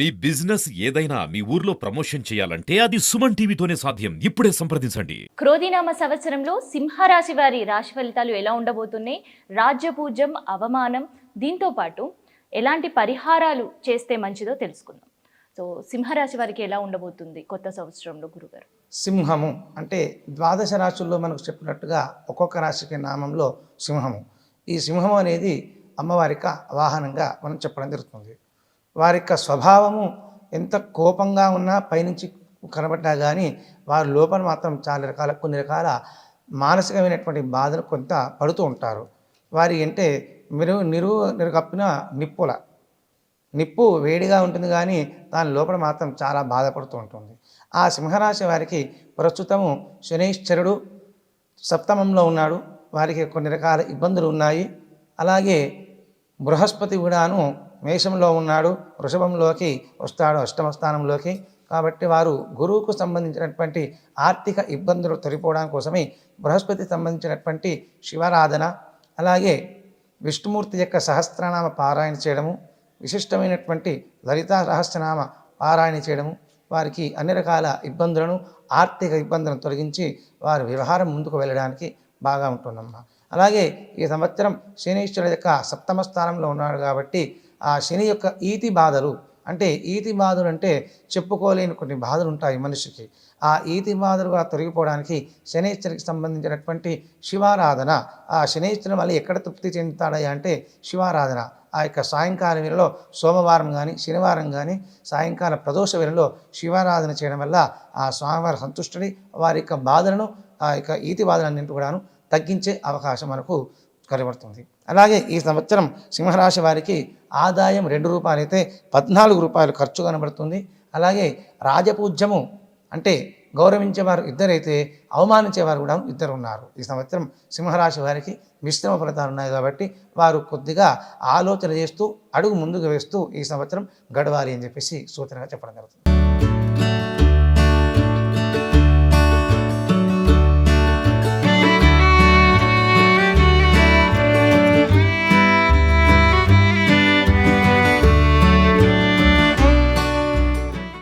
మీ business ఏదైనా మీ ఊర్లో promotion చేయాలంటే అది సుమన్ టీవీతోనే సాధ్యం. ఇప్పుడే సంప్రదించండి. క్రోధినామ సంవత్సరంలో సింహరాశి వారి రాశి ఫలితాలు ఎలా ఉండబోతున్నాయి, రాజ్యపూజ్యం, అవమానం, దీంతో పాటు ఎలాంటి పరిహారాలు చేస్తే మంచిదో తెలుసుకుందాం. సో సింహరాశి వారికి ఎలా ఉండబోతుంది కొత్త సంవత్సరంలో గురుగారు? సింహము అంటే ద్వాదశ రాశుల్లో మనకు చెప్పినట్టుగా ఒక్కొక్క రాశికి నామంలో సింహము. ఈ సింహము అనేది అమ్మవారిక వాహనంగా మనం చెప్పడం జరుగుతుంది. వారి యొక్క స్వభావము ఎంత కోపంగా ఉన్నా పైనుంచి కనబడ్డా కానీ వారి లోపల మాత్రం చాలా కొన్ని రకాల మానసికమైనటువంటి బాధలు కొంత పడుతూ ఉంటారు. వారి అంటే నిరుగప్పిన నిప్పు వేడిగా ఉంటుంది కానీ దాని లోపల మాత్రం చాలా బాధపడుతూ ఉంటుంది. ఆ సింహరాశి వారికి ప్రస్తుతము శనైశ్చరుడు సప్తమంలో ఉన్నాడు. వారికి కొన్ని రకాల ఇబ్బందులు ఉన్నాయి. అలాగే బృహస్పతి కూడాను మేషంలో ఉన్నాడు, వృషభంలోకి వస్తాడు, అష్టమ స్థానంలోకి. కాబట్టి వారు గురువుకు సంబంధించినటువంటి ఆర్థిక ఇబ్బందులు తొలగిపోవడం కోసమే బృహస్పతికి సంబంధించినటువంటి శివారాధన, అలాగే విష్ణుమూర్తి యొక్క సహస్రనామ పారాయణ చేయడము, విశిష్టమైనటువంటి లలితా రహస్యనామ పారాయణ చేయడము వారికి అన్ని రకాల ఇబ్బందులను, ఆర్థిక ఇబ్బందులను తొలగించి వారి వ్యవహారం ముందుకు వెళ్ళడానికి బాగా ఉంటుందమ్మా. అలాగే ఈ సంవత్సరం శనీశ్వరుడు యొక్క సప్తమ స్థానంలో ఉన్నాడు కాబట్టి ఆ శని యొక్క ఈతి బాధలు అంటే చెప్పుకోలేని కొన్ని బాధలు ఉంటాయి మనిషికి. ఆ ఈతి బాధలుగా తొలగిపోవడానికి శనీశ్వరికి సంబంధించినటువంటి శివారాధన, ఆ శనీశ్వరుని మళ్ళీ ఎక్కడ తృప్తి చెందుతాడయ్యా అంటే శివారాధన. ఆ యొక్క సాయంకాల వేళలో సోమవారం కానీ శనివారం కానీ సాయంకాల ప్రదోష వేళలో శివారాధన చేయడం వల్ల ఆ స్వామివారి సంతుష్టుడి వారి యొక్క బాధలను, ఆ యొక్క ఈతి బాధలన్నింటి కూడాను తగ్గించే అవకాశం మనకు కనబడుతుంది. అలాగే ఈ సంవత్సరం సింహరాశి వారికి ఆదాయం ₹2 అయితే ₹14 ఖర్చు కనబడుతుంది. అలాగే రాజపూజ్యము అంటే గౌరవించేవారు ఇద్దరైతే అవమానించేవారు కూడా ఇద్దరు ఉన్నారు. ఈ సంవత్సరం సింహరాశి వారికి మిశ్రమ ఫలితాలు ఉన్నాయి కాబట్టి వారు కొద్దిగా ఆలోచన చేస్తూ అడుగు ముందుకు వేస్తూ ఈ సంవత్సరం గడవాలి అని చెప్పేసి సూచనగా చెప్పడం జరుగుతుంది.